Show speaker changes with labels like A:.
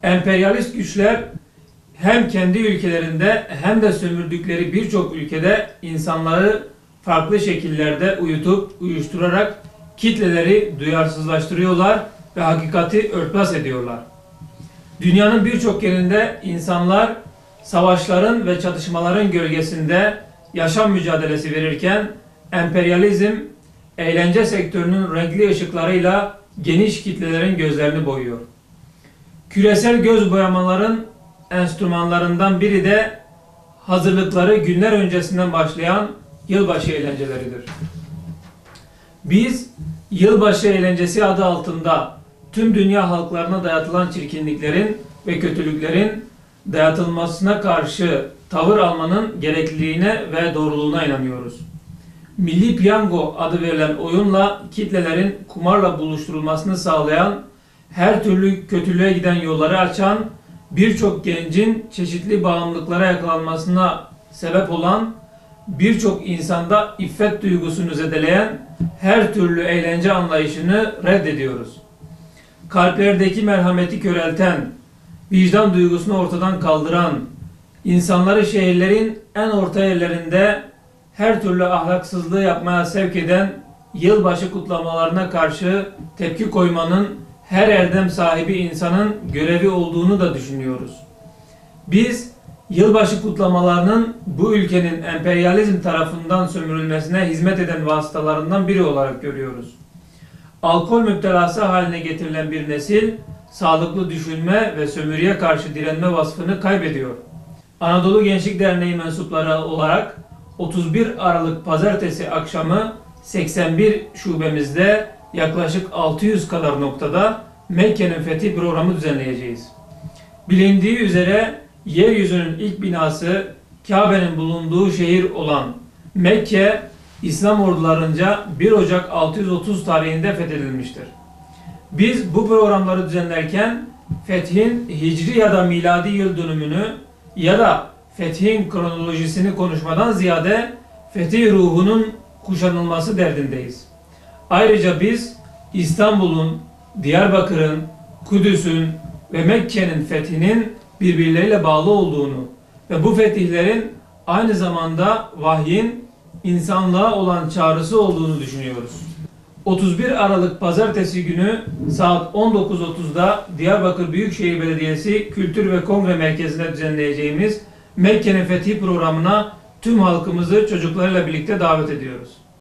A: Emperyalist güçler hem kendi ülkelerinde hem de sömürdükleri birçok ülkede insanları farklı şekillerde uyutup uyuşturarak kitleleri duyarsızlaştırıyorlar ve hakikati örtbas ediyorlar. Dünyanın birçok yerinde insanlar savaşların ve çatışmaların gölgesinde yaşam mücadelesi verirken emperyalizm eğlence sektörünün renkli ışıklarıyla geniş kitlelerin gözlerini boyuyor. Küresel göz boyamaların enstrümanlarından biri de hazırlıkları günler öncesinden başlayan yılbaşı eğlenceleridir. Biz yılbaşı eğlencesi adı altında tüm dünya halklarına dayatılan çirkinliklerin ve kötülüklerin dayatılmasına karşı tavır almanın gerekliliğine ve doğruluğuna inanıyoruz. Milli Piyango adı verilen oyunla kitlelerin kumarla buluşturulmasını sağlayan, her türlü kötülüğe giden yolları açan, birçok gencin çeşitli bağımlılıklara yakalanmasına sebep olan, birçok insanda iffet duygusunu zedeleyen her türlü eğlence anlayışını reddediyoruz. Kalplerdeki merhameti körelten, vicdan duygusunu ortadan kaldıran, insanları şehirlerin en orta yerlerinde her türlü ahlaksızlığı yapmaya sevk eden yılbaşı kutlamalarına karşı tepki koymanın her erdem sahibi insanın görevi olduğunu da düşünüyoruz. Biz yılbaşı kutlamalarının bu ülkenin emperyalizm tarafından sömürülmesine hizmet eden vasıtalarından biri olarak görüyoruz. Alkol müptelası haline getirilen bir nesil, sağlıklı düşünme ve sömürüye karşı direnme vasfını kaybediyor. Anadolu Gençlik Derneği mensupları olarak 31 Aralık Pazartesi akşamı 81 şubemizde yaklaşık 600 kadar noktada Mekke'nin fethi programı düzenleyeceğiz. Bilindiği üzere yeryüzünün ilk binası Kabe'nin bulunduğu şehir olan Mekke, İslam ordularınca 1 Ocak 630 tarihinde fethedilmiştir. Biz bu programları düzenlerken fethin hicri ya da miladi yıl dönümünü ya da fethin kronolojisini konuşmadan ziyade fetih ruhunun kuşanılması derdindeyiz. Ayrıca biz İstanbul'un, Diyarbakır'ın, Kudüs'ün ve Mekke'nin fethinin birbirleriyle bağlı olduğunu ve bu fetihlerin aynı zamanda vahyin insanlığa olan çağrısı olduğunu düşünüyoruz. 31 Aralık Pazartesi günü saat 19.30'da Diyarbakır Büyükşehir Belediyesi Kültür ve Kongre Merkezi'nde düzenleyeceğimiz Mekke'nin Fethi programına tüm halkımızı çocuklarıyla birlikte davet ediyoruz.